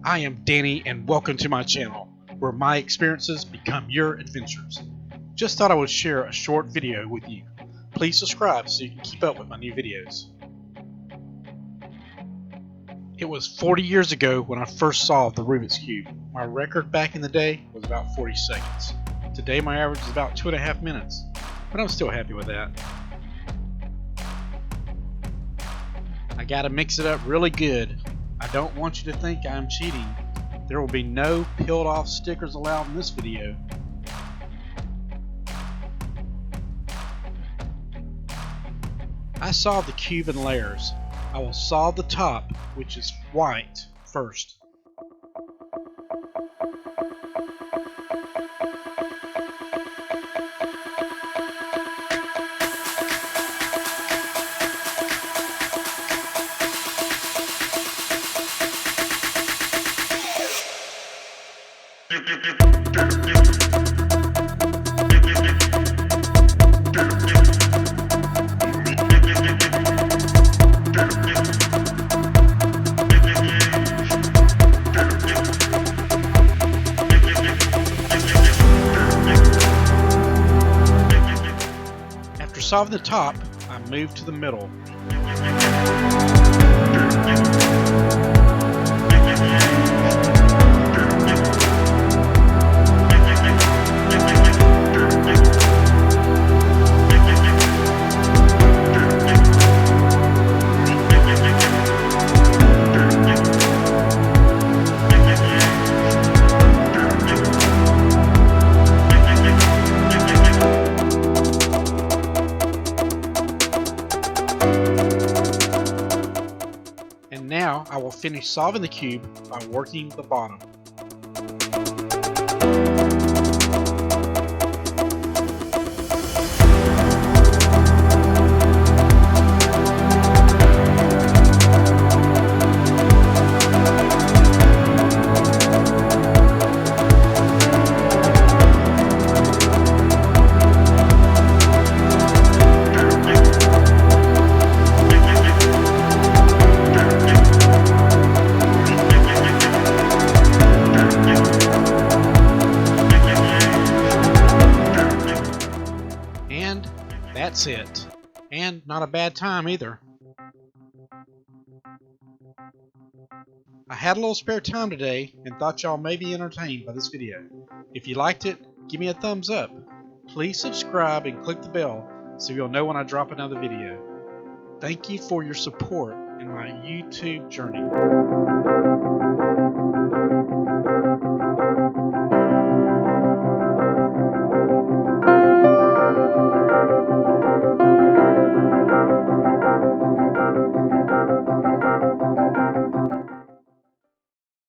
I am Danny and welcome to my channel, where my experiences become your adventures. Just thought I would share a short video with you. Please subscribe so you can keep up with my new videos. It was 40 years ago when I first solved the Rubik's Cube. My record back in the day was about 40 seconds. Today my average is about 2.5 minutes, but I'm still happy with that. I gotta mix it up really good. I don't want you to think I'm cheating. There will be no peeled off stickers allowed in this video. I solved the cube in layers. I will solve the top, which is white, first. After solving the top, I moved to the middle. And now I will finish solving the cube by working the bottom. And that's it. And not a bad time either. I had a little spare time today and thought y'all may be entertained by this video. If you liked it, give me a thumbs up. Please subscribe and click the bell so you'll know when I drop another video. Thank you for your support in my YouTube journey.